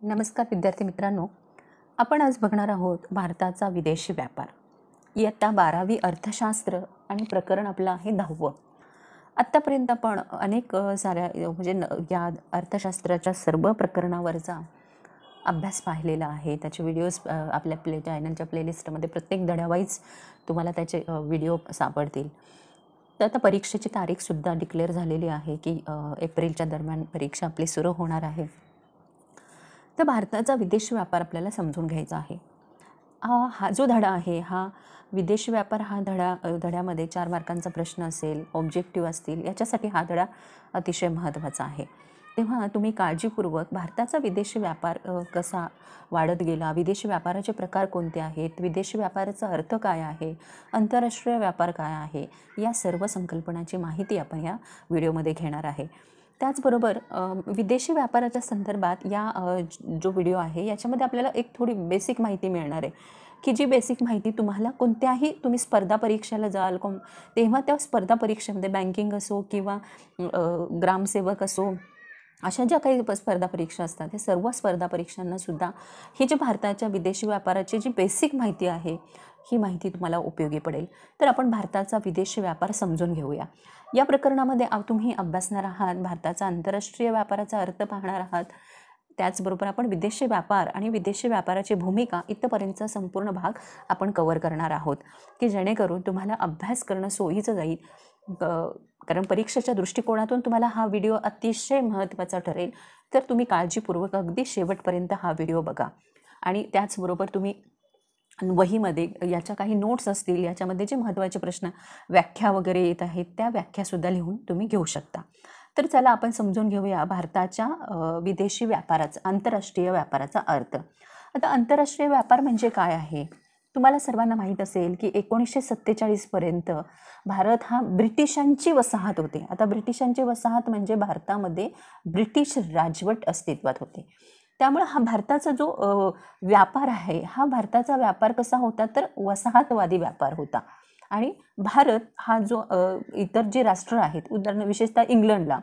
नमस्कार विद्यार्थी मित्रांनो, आपण आज बघणार आहोत भारताचा विदेशी व्यापार. इयत्ता 12वी अर्थशास्त्र आणि प्रकरण आपलं आहे 10वं. आत्तापर्यंत आपण अनेक साऱ्या या अर्थशास्त्राच्या सर्व प्रकरणावरचा अभ्यास पाहिलेला आहे. त्याचे व्हिडिओज आपल्या चॅनलच्या प्लेलिस्टमध्ये प्रत्येक धड्यावाईज तुम्हाला त्याचे व्हिडिओ सापडतील. तर आता परीक्षेची तारीखसुद्धा डिक्लेअर झालेली आहे की एप्रिलच्या दरम्यान परीक्षा आपली सुरू होणार आहे. तर भारताचा विदेशी व्यापार आपल्याला समजून घ्यायचा आहे. हा जो धडा आहे, हा विदेशी व्यापार हा धड्यामध्ये 4 मार्कांचा प्रश्न असेल, ऑब्जेक्टिव्ह असतील, याच्यासाठी हा धडा अतिशय महत्त्वाचा आहे. तेव्हा तुम्ही काळजीपूर्वक भारताचा विदेशी व्यापार कसा वाढत गेला, विदेशी व्यापाराचे प्रकार कोणते आहेत, विदेशी व्यापाराचा अर्थ काय आहे, आंतरराष्ट्रीय व्यापार काय आहे, या सर्व संकल्पनांची माहिती आपण या व्हिडिओमध्ये घेणार आहे. त्याचबरोबर विदेशी व्यापाराच्या संदर्भात जो व्हिडिओ आहे याच्यामध्ये आपल्याला एक थोडी बेसिक माहिती मिळणार आहे की जी बेसिक माहिती तुम्हाला कोणत्याही तुम्ही स्पर्धा परीक्षेला जाल तेव्हा त्या स्पर्धा परीक्षेमध्ये बँकिंग असो किंवा ग्रामसेवक असो, अशा ज्या काही स्पर्धा परीक्षा असतात त्या सर्व स्पर्धा परीक्षांनासुद्धा ही जी भारताच्या विदेशी व्यापाराची जी बेसिक माहिती आहे ही माहिती तुम्हाला उपयोगी पडेल. तर आपण भारताचा विदेशी व्यापार समजून घेऊया. या प्रकरणामध्ये तुम्ही अभ्यासणार आहात भारताचा आंतरराष्ट्रीय व्यापाराचा अर्थ पाहणार आहात. त्याचबरोबर आपण विदेशी व्यापार आणि विदेशी व्यापाराची भूमिका इथपर्यंतचा संपूर्ण भाग आपण कव्हर करणार आहोत की जेणेकरून तुम्हाला अभ्यास करणं सोयीचं जाईल. कारण परीक्षेच्या दृष्टिकोनातून तुम्हाला हा व्हिडिओ अतिशय महत्त्वाचा ठरेल. तर तुम्ही काळजीपूर्वक अगदी शेवटपर्यंत हा व्हिडिओ बघा. आणि त्याचबरोबर तुम्ही वहीमध्ये याच्या काही नोट्स असतील, याच्यामध्ये जे महत्त्वाचे प्रश्न व्याख्या वगैरे येत आहेत त्या व्याख्यासुद्धा लिहून तुम्ही घेऊ शकता. तर चला आपण समजून घेऊया भारताच्या विदेशी व्यापाराचा, आंतरराष्ट्रीय व्यापाराचा अर्थ. आता आंतरराष्ट्रीय व्यापार म्हणजे काय आहे? तुम्हाला सर्वांना माहीत असेल की 1947पर्यंत भारत हा ब्रिटिशांची वसाहत होते. आता ब्रिटिशांची वसाहत म्हणजे भारतामध्ये ब्रिटिश राजवट अस्तित्वात होते. त्यामुळे हा भारताचा जो व्यापार आहे, हा भारताचा व्यापार कसा होता तर वसाहतवादी व्यापार होता. आणि भारत हा जो इतर जे राष्ट्र आहेत, उदाहरण विशेषतः इंग्लंडला,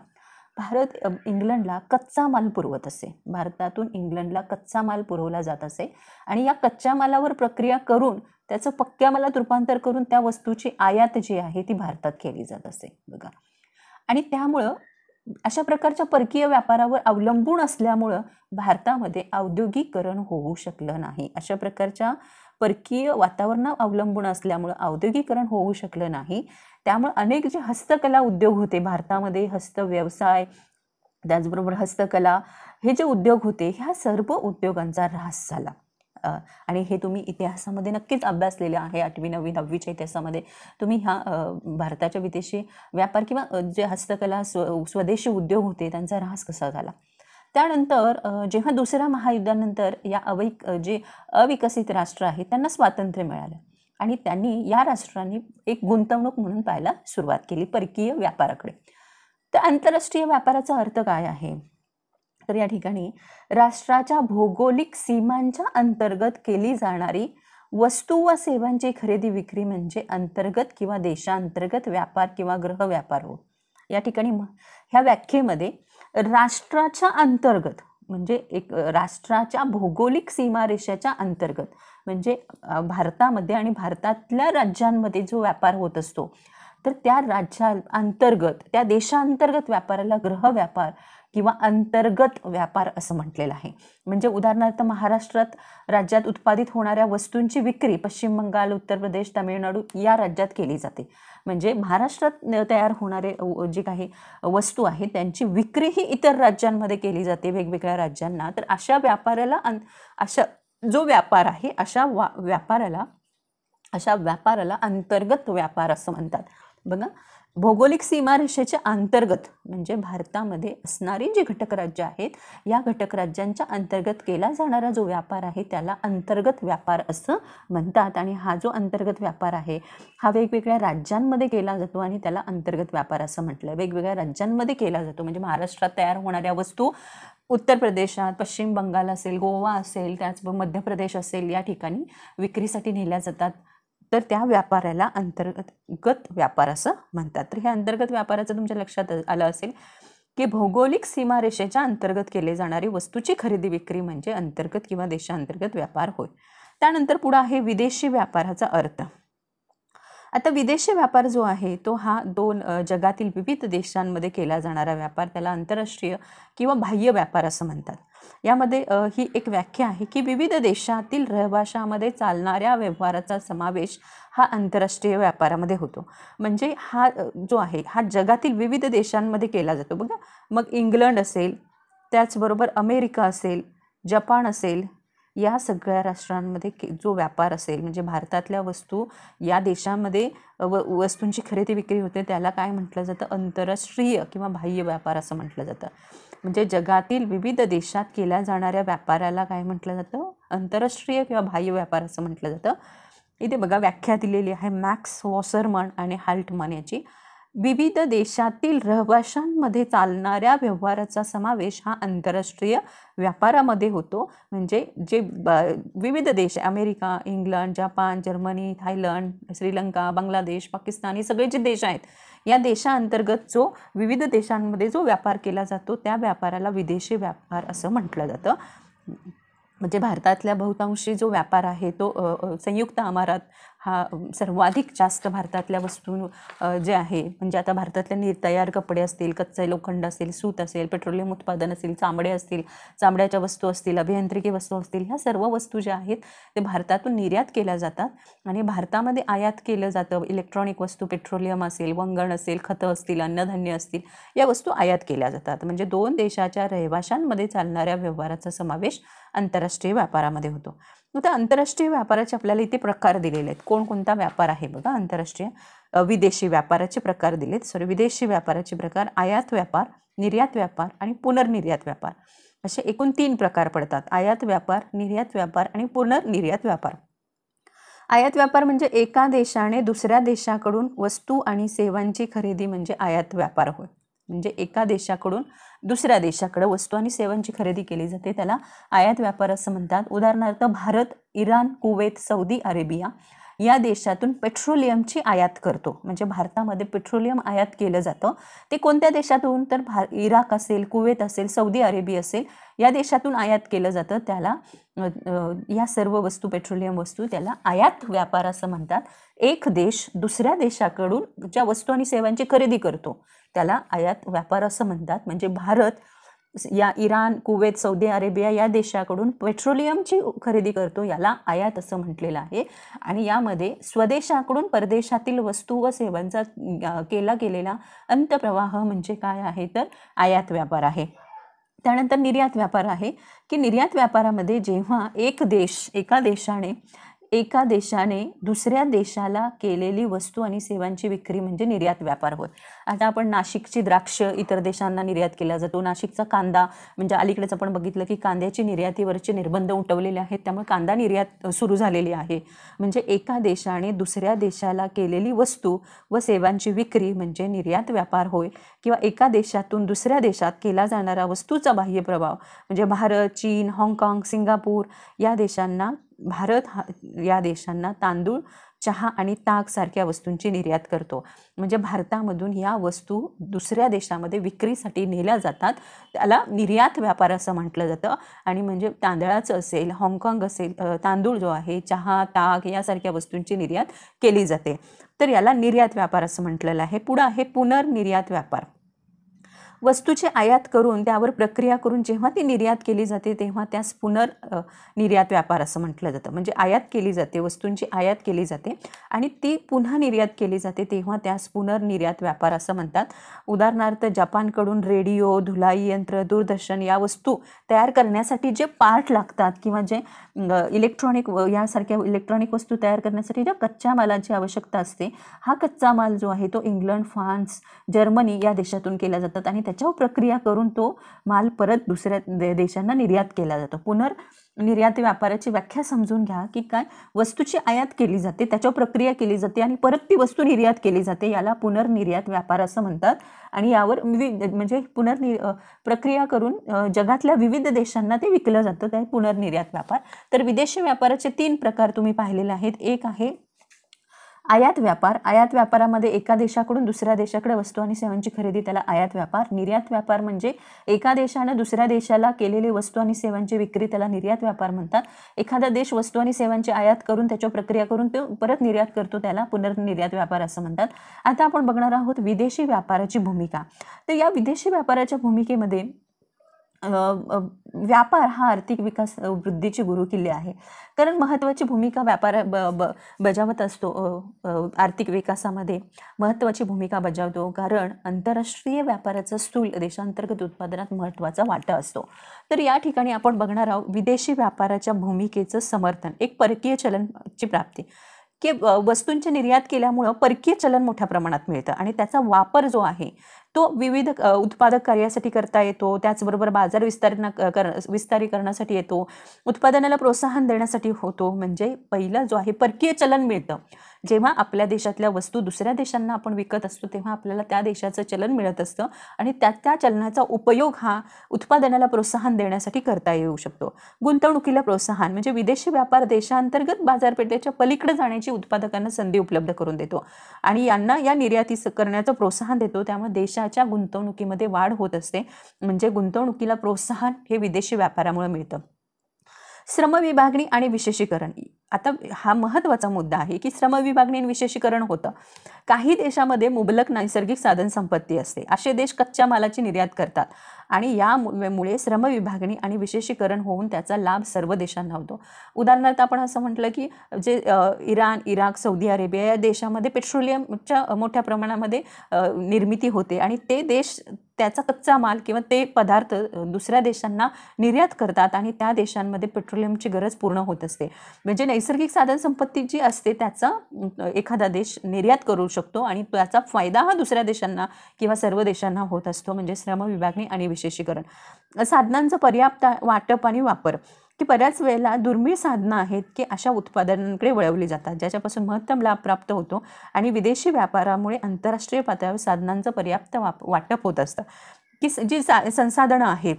भारत इंग्लंडला कच्चा माल पुरवत असे. भारतातून इंग्लंडला कच्चा माल पुरवला जात असे आणि या कच्च्या मालावर प्रक्रिया करून त्याचं पक्क्या मालात रूपांतर करून त्या वस्तूची आयात जी आहे ती भारतात केली जात असे बघा. आणि त्यामुळं अशा प्रकारच्या परकीय व्यापारावर अवलंबून असल्यामुळं भारतामध्ये औद्योगिकरण होऊ शकलं नाही. अशा प्रकारच्या परकीय वातावरणावर अवलंबून असल्यामुळं औद्योगिकरण होऊ शकलं नाही. त्यामुळे अनेक जे हस्तकला उद्योग होते भारतामध्ये, हस्तव्यवसाय, त्याचबरोबर हस्तकला, हे जे उद्योग होते ह्या सर्व उद्योगांचा ह्रास झाला. आणि हे तुम्ही इतिहासामध्ये नक्कीच अभ्यासलेलं आहे. 8वी 9वी 10वीच्या इतिहासामध्ये तुम्ही ह्या भारताच्या विदेशी व्यापार किंवा जे हस्तकला स्वदेशी उद्योग होते त्यांचा ह्रास कसा झाला. त्यानंतर जेव्हा दुसऱ्या महायुद्धानंतर जे अविकसित राष्ट्र आहेत त्यांना स्वातंत्र्य मिळालं आणि त्यांनी या राष्ट्रांनी एक गुंतवणूक म्हणून पाहायला सुरुवात केली परकीय व्यापाराकडे. तर आंतरराष्ट्रीय व्यापाराचा अर्थ काय आहे? तर या ठिकाणी राष्ट्राच्या भौगोलिक सीमांच्या अंतर्गत केली जाणारी वस्तू व सेवांची खरेदी विक्री म्हणजे अंतर्गत किंवा देशांतर्गत व्यापार किंवा गृह व्यापार हो. या ठिकाणी ह्या व्याख्येमध्ये राष्ट्राच्या अंतर्गत म्हणजे एक राष्ट्राच्या भौगोलिक सीमारेषेच्या अंतर्गत म्हणजे भारतामध्ये आणि भारतातल्या राज्यांमध्ये जो व्यापार होत असतो तर त्या राज्यांतर्गत, त्या देशांतर्गत व्यापाराला गृह व्यापार किंवा अंतर्गत व्यापार असं म्हटलेलं आहे. म्हणजे उदाहरणार्थ महाराष्ट्रात राज्यात उत्पादित होणाऱ्या वस्तूंची विक्री पश्चिम बंगाल, उत्तर प्रदेश, तामिळनाडू या राज्यात केली जाते. म्हणजे महाराष्ट्रात तयार होणारे जे काही वस्तू आहेत त्यांची विक्री ही इतर राज्यांमध्ये केली जाते, वेगवेगळ्या राज्यांना. तर अशा व्यापाराला अशा जो व्यापार आहे अशा व्यापाराला अंतर्गत व्यापार असं म्हणतात बघा. भौगोलिक सीमारेषेच्या अंतर्गत म्हणजे भारतामध्ये असणारी जी घटक राज्य आहेत या घटक राज्यांच्या अंतर्गत केला जाणारा जो व्यापार आहे त्याला अंतर्गत व्यापार असं म्हणतात. आणि हा जो अंतर्गत व्यापार आहे हा वेगवेगळ्या राज्यांमध्ये केला जातो आणि त्याला अंतर्गत व्यापार असं म्हटलं. वेगवेगळ्या राज्यांमध्ये केला जातो म्हणजे महाराष्ट्रात तयार होणाऱ्या वस्तू उत्तर प्रदेशात, पश्चिम बंगाल असेल, गोवा असेल, त्याचबरोबर मध्य प्रदेश असेल या ठिकाणी विक्रीसाठी नेल्या जातात. तर त्या व्यापाराला अंतर्गत व्यापार असं म्हणतात. तर हे अंतर्गत व्यापाराचं तुमच्या लक्षात आलं असेल की भौगोलिक सीमारेषेच्या अंतर्गत केले जाणारी वस्तूची खरेदी विक्री म्हणजे अंतर्गत किंवा देशांतर्गत व्यापार होय. त्यानंतर पुढे आहे विदेशी व्यापाराचा अर्थ. आता विदेशी व्यापार जो आहे तो हा जगातील विविध देशांमध्ये केला जाणारा व्यापार, त्याला आंतरराष्ट्रीय किंवा बाह्य व्यापार असं म्हणतात. यामध्ये ही एक व्याख्या आहे की विविध देशातील रहिवाशामध्ये चालणाऱ्या व्यवहाराचा समावेश हा आंतरराष्ट्रीय व्यापारामध्ये होतो. म्हणजे हा जो आहे हा जगातील विविध देशांमध्ये केला जातो. बघा, मग इंग्लंड असेल, त्याचबरोबर अमेरिका असेल, जपान असेल, या सगळ्या राष्ट्रांमध्ये जो व्यापार असेल म्हणजे भारतातल्या वस्तू या देशामध्ये वस्तूंची खरेदी विक्री होते त्याला काय म्हटलं जातं? आंतरराष्ट्रीय किंवा बाह्य व्यापार असं म्हटलं जातं. म्हणजे जगातील विविध देशात केल्या जाणाऱ्या व्यापाराला काय म्हटलं जातं? आंतरराष्ट्रीय किंवा बाह्य व्यापार असं म्हटलं जातं. इथे बघा व्याख्या दिलेली आहे मॅक्स वॉसरमन आणि हाल्टमन याची. विविध देशातील रहिवाशांमध्ये चालणाऱ्या व्यवहाराचा समावेश हा आंतरराष्ट्रीय व्यापारामध्ये होतो. म्हणजे जे विविध देश, America, England, Japan, Germany, Thailand, Sri Lanka, Bangladesh, Pakistan, हे सगळे जे देश आहेत या देशांतर्गत जो विविध देशांमध्ये जो व्यापार केला जातो त्या व्यापाराला विदेशी व्यापार असं म्हटलं जातं. म्हणजे भारतातल्या बहुतांशी जो व्यापार आहे तो संयुक्त अमारात हा सर्वाधिक जास्त भारतातल्या वस्तू जे आहे म्हणजे आता भारतातल्या तयार कपडे असतील, कच्चे लोखंड असेल, सूत असेल, पेट्रोलियम उत्पादन असेल, चामडे असतील, चामड्याच्या वस्तू असतील, अभियांत्रिकी वस्तू असतील, ह्या सर्व वस्तू ज्या आहेत ते भारतातून निर्यात केल्या जातात आणि भारतामध्ये आयात केलं जातं. इलेक्ट्रॉनिक वस्तू, पेट्रोलियम असेल, वंगण असेल, खतं असतील, अन्नधान्य असतील, या वस्तू आयात केल्या जातात. म्हणजे दोन देशाच्या रहिवाशांमध्ये चालणाऱ्या व्यवहाराचा समावेश आंतरराष्ट्रीय व्यापारामध्ये होतो. आता आंतरराष्ट्रीय व्यापाराचे आपल्याला इथे प्रकार दिलेले आहेत. कोणकोणता व्यापार आहे बघा आंतरराष्ट्रीय विदेशी व्यापाराचे प्रकार दिलेत. विदेशी व्यापाराचे प्रकार आयात व्यापार, निर्यात व्यापार आणि पुनर्निर्यात व्यापार असे एकूण 3 प्रकार पडतात. आयात व्यापार, निर्यात व्यापार आणि पुनर्निर्यात व्यापार. आयात व्यापार म्हणजे एका देशाने दुसऱ्या देशाकडून वस्तू आणि सेवांची खरेदी म्हणजे आयात व्यापार होय. म्हणजे एका देशाकडून दुसऱ्या देशाकडे वस्तू आणि सेवांची खरेदी केली जाते त्याला आयात व्यापार असं म्हणतात. उदाहरणार्थ Bharat, Iran, Kuwait, Saudi Arabia या देशातून पेट्रोलियमची आयात करतो. म्हणजे भारतामध्ये पेट्रोलियम आयात केलं जातं. ते कोणत्या देशातून? तर इराक असेल, कुवेत असेल, सौदी अरेबिया असेल, या देशातून आयात केलं जातं. त्याला या सर्व वस्तू, पेट्रोलियम वस्तू, त्याला आयात व्यापार असं म्हणतात. एक देश दुसऱ्या देशाकडून ज्या वस्तू आणि सेवांची खरेदी करतो त्याला आयात व्यापार असं म्हणतात. म्हणजे भारत या इराण, कुवेत, सौदी अरेबिया या देशाकडून पेट्रोलियमची खरेदी करतो याला आयात असं म्हटलेलं आहे. आणि यामध्ये स्वदेशाकडून परदेशातील वस्तू व सेवांचा केला गेलेला अंतप्रवाह म्हणजे काय आहे? तर आयात व्यापार आहे. त्यानंतर निर्यात व्यापार आहे की निर्यात व्यापारामध्ये जेव्हा एका देशाने दुसऱ्या देशाला केलेली वस्तू आणि सेवांची विक्री म्हणजे निर्यात व्यापार होय. आता आपण नाशिकची द्राक्ष इतर देशांना निर्यात केला जातो. नाशिकचा कांदा म्हणजे अलीकडेच आपण बघितलं की कांद्याची निर्यातीवरचे निर्बंध उठवलेले आहेत त्यामुळे कांदा निर्यात सुरू झालेली आहे. म्हणजे एका देशाने दुसऱ्या देशाला केलेली वस्तू व सेवांची विक्री म्हणजे निर्यात व्यापार होय. किंवा एका देशातून दुसऱ्या देशात केला जाणारा वस्तूचा बाह्य प्रभाव म्हणजे भारत, चीन, हाँगकाँग, सिंगापूर या देशांना तांदूळ, चहा आणि ताग सारख्या वस्तूंची निर्यात करतो. म्हणजे भारतामधून या वस्तू दुसऱ्या देशामध्ये विक्रीसाठी नेल्या जातात त्याला निर्यात व्यापार असं म्हटलं जातं. आणि म्हणजे तांदळाचं असेल, हाँगकाँग असेल, तांदूळ जो आहे, चहा, ताग यासारख्या वस्तूंची निर्यात केली जाते तर याला निर्यात व्यापार असं म्हटलेलं आहे. पुढं आहे पुनर्निर्यात व्यापार. वस्तूची आयात करून त्यावर प्रक्रिया करून जेव्हा ती निर्यात केली जाते तेव्हा त्यास निर्यात व्यापार असं म्हटलं जातं. म्हणजे आयात केली जाते, वस्तूंची आयात केली जाते आणि ती पुन्हा निर्यात केली जाते तेव्हा त्यास पुनर्निर्यात व्यापार असं म्हणतात. उदाहरणार्थ जपानकडून रेडिओ, धुलाई यंत्र, दूरदर्शन या वस्तू तयार करण्यासाठी जे पार्ट लागतात किंवा जे यासारख्या इलेक्ट्रॉनिक वस्तू तयार करण्यासाठी ज्या कच्च्या मालाची आवश्यकता असते हा कच्चा माल जो आहे तो इंग्लंड, फ्रान्स, जर्मनी या देशातून केला जातात आणि त्याच्यावर प्रक्रिया करून तो माल परत दुसऱ्या देशांना निर्यात केला जातो. पुनर्निर्यात व्यापाराची व्याख्या समजून घ्या की काय? वस्तूची आयात केली जाते, त्याच्यावर प्रक्रिया केली जाते आणि परत ती वस्तू निर्यात केली जाते याला पुनर्निर्यात व्यापार असं म्हणतात. आणि यावर म्हणजे प्रक्रिया करून जगातल्या विविध देशांना ते विकलं जातं त्या पुनर्निर्यात व्यापार. तर विदेशी व्यापाराचे 3 प्रकार तुम्ही पाहिलेले आहेत. एक आहे आयात व्यापार, आयात व्यापारामध्ये एका देशाकडून दुसऱ्या देशाकडे वस्तू आणि सेवांची खरेदी, त्याला आयात व्यापार. निर्यात व्यापार म्हणजे एका देशानं दुसऱ्या देशाला केलेली वस्तू आणि सेवांची विक्री, त्याला निर्यात व्यापार म्हणतात. एखादा देश वस्तू आणि सेवांची आयात करून त्याच्यावर प्रक्रिया करून ते परत निर्यात करतो, त्याला पुनर्निर्यात व्यापार असं म्हणतात. आता आपण बघणार आहोत विदेशी व्यापाराची भूमिका. तर या विदेशी व्यापाराच्या भूमिकेमध्ये व्यापार हा आर्थिक विकास वृद्धीची गुरुकिल्ली आहे. कारण महत्त्वाची भूमिका व्यापार बजावत असतो. आर्थिक विकासामध्ये महत्त्वाची भूमिका बजावतो, कारण आंतरराष्ट्रीय व्यापाराचा स्थूल देशांतर्गत उत्पादनात महत्त्वाचा वाटा असतो. तर या ठिकाणी आपण बघणार आहोत विदेशी व्यापाराच्या भूमिकेचं समर्थन. एक परकीय चलनची प्राप्ती, की वस्तूंची निर्यात केल्यामुळं परकीय चलन मोठ्या प्रमाणात मिळतं आणि त्याचा वापर जो आहे तो विविध उत्पादक कार्यासाठी करता येतो. त्याचबरोबर बाजार विस्तारीकरणासाठी येतो, उत्पादनाला प्रोत्साहन देण्यासाठी होतो. म्हणजे पहिलं जो आहे परकीय चलन मिळतं. जेव्हा आपल्या देशातल्या वस्तू दुसऱ्या देशांना आपण विकत असतो तेव्हा आपल्याला त्या देशाचं चलन मिळत असतं आणि त्या चलनाचा उपयोग हा उत्पादनाला प्रोत्साहन देण्यासाठी करता येऊ शकतो. गुंतवणुकीला प्रोत्साहन म्हणजे विदेशी व्यापार देशांतर्गत बाजारपेठेच्या पलीकडे जाण्याची उत्पादकांना संधी उपलब्ध करून देतो आणि यांना या निर्याती करण्याचं प्रोत्साहन देतो. त्यामुळे देशाच्या गुंतवणुकीमध्ये वाढ होत असते. म्हणजे गुंतवणुकीला प्रोत्साहन हे विदेशी व्यापारामुळे मिळतं. श्रमविभागणी आणि विशेषीकरण, आता हा महत्त्वाचा मुद्दा आहे की श्रमविभागणी आणि विशेषीकरण होतं. काही देशामध्ये मुबलक नैसर्गिक साधन संपत्ती असते, असे देश कच्च्या मालाची निर्यात करतात आणि यामुळे श्रमविभागणी आणि विशेषीकरण होऊन त्याचा लाभ सर्व देशांना होतो. उदाहरणार्थ आपण असं म्हटलं की जे इराण, इराक, सौदी अरेबिया या देशामध्ये पेट्रोलियमच्या मोठ्या प्रमाणामध्ये निर्मिती होते आणि ते देश त्याचा कच्चा माल किंवा ते पदार्थ दुसऱ्या देशांना निर्यात करतात आणि त्या देशांमध्ये पेट्रोलियमची गरज पूर्ण होत असते. म्हणजे नैसर्गिक साधन संपत्ती जी असते त्याचा एखादा देश निर्यात करू शकतो आणि त्याचा फायदा हा दुसऱ्या देशांना किंवा सर्व देशांना होत असतो. म्हणजे श्रमविभागणी आणि विशेषीकरण. साधनांचं पर्याप्त वाटप आणि वापर, की बऱ्याच वेळेला दुर्मिळ साधनं आहेत की अशा उत्पादनांकडे वळवली जातात ज्याच्यापासून महत्तम लाभ प्राप्त होतो आणि विदेशी व्यापारामुळे आंतरराष्ट्रीय पातळीवर साधनांचं पर्याप्त वाटप होत असतं. की जी संसाधनं आहेत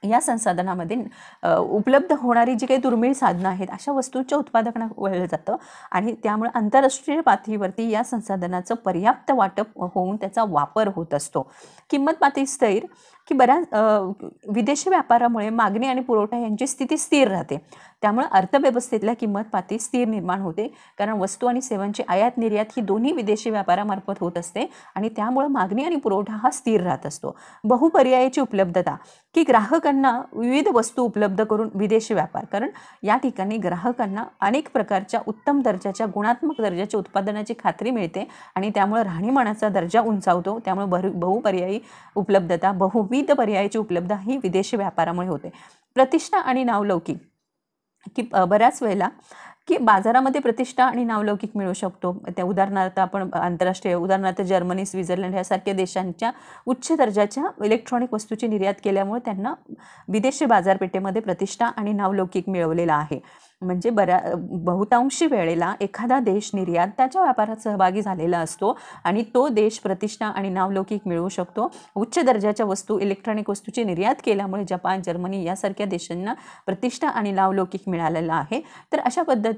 या संसाधनामध्ये उपलब्ध होणारी जी काही दुर्मिळ साधनं आहेत अशा वस्तूंच्या उत्पादनाला वळलं जातं आणि त्यामुळे आंतरराष्ट्रीय पातळीवरती या संसाधनाचं पर्याप्त वाटप होऊन त्याचा वापर होत असतो. किंमत पातळी स्थिर, की बऱ्याच विदेशी व्यापारामुळे मागणी आणि पुरवठा यांची स्थिती स्थिर राहते. त्यामुळे अर्थव्यवस्थेतल्या किंमत पातळी स्थिर निर्माण होते, कारण वस्तू आणि सेवांची आयात निर्यात ही दोन्ही विदेशी व्यापारामार्फत होत असते आणि त्यामुळे मागणी आणि पुरवठा हा स्थिर राहत असतो. बहुपर्यायाची उपलब्धता, की ग्राहकांना विविध वस्तू उपलब्ध करून विदेशी व्यापार, कारण या ठिकाणी ग्राहकांना अनेक प्रकारच्या उत्तम दर्जाच्या गुणात्मक दर्जाच्या उत्पादनाची खात्री मिळते आणि त्यामुळे राहणीमानाचा दर्जा उंचावतो. त्यामुळे बहुपर्यायी उपलब्धता, बहुविध पर्यायाची उपलब्धता ही विदेशी व्यापारामुळे होते. प्रतिष्ठा आणि नावलौकिक, की बऱ्याच वेळेला की बाजारामध्ये प्रतिष्ठा आणि नावलौकिक मिळू शकतो. त्या उदाहरणार्थ आपण आंतरराष्ट्रीय उदाहरणार्थ जर्मनी, स्वित्झर्लंड यासारख्या देशांच्या उच्च दर्जाच्या इलेक्ट्रॉनिक वस्तूची निर्यात केल्यामुळे त्यांना विदेशी बाजारपेठेमध्ये प्रतिष्ठा आणि नावलौकिक मिळवलेला आहे. म्हणजे बहुतांशी वेळेला एखादा देश निर्याताच्या व्यापारात सहभागी झालेला असतो आणि तो देश प्रतिष्ठा आणि नावलौकिक मिळवू शकतो. उच्च दर्जाच्या वस्तू, इलेक्ट्रॉनिक वस्तूची निर्यात केल्यामुळे जपान, जर्मनी यासारख्या देशांना प्रतिष्ठा आणि नावलौकिक मिळालेला आहे. तर अशा पद्धतीनं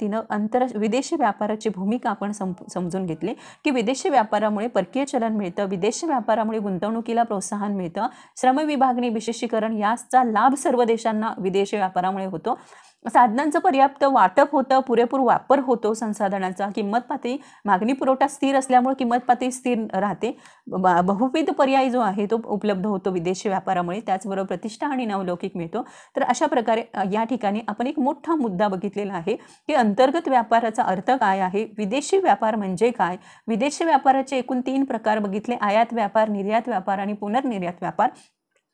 विदेशी व्यापाराची भूमिका आपण समजून घेतली, की विदेशी व्यापारामुळे परकीय चलन मिळतं, विदेशी व्यापारामुळे गुंतवणुकीला प्रोत्साहन मिळतं, श्रमविभागणी, विशेषीकरण याचा लाभ सर्व देशांना विदेशी व्यापारामुळे होतो. साधनांचं पर्याप्त वाटप होतं, पुरेपूर वापर होतो संसाधनांचा, किंमत पातळी, मागणी पुरवठा स्थिर असल्यामुळे किंमत पातळी स्थिर राहते, बहुविध पर्याय जो आहे तो उपलब्ध होतो विदेशी व्यापारामुळे, त्याचबरोबर प्रतिष्ठा आणि नावलौकिक मिळतो. तर अशा प्रकारे या ठिकाणी आपण एक मोठा मुद्दा बघितलेला आहे की अंतर्गत व्यापाराचा अर्थ काय आहे, विदेशी व्यापार म्हणजे काय, विदेशी व्यापाराचे एकूण 3 प्रकार बघितले: आयात व्यापार, निर्यात व्यापार आणि पुनर्निर्यात व्यापार.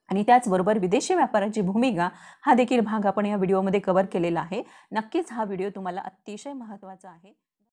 आणि त्याचबरोबर विदेशी व्यापाराची भूमिका हा देखील भाग आपण या व्हिडिओमध्ये कव्हर केलेला आहे. नक्कीच हा व्हिडिओ तुम्हाला अतिशय महत्त्वाचा आहे.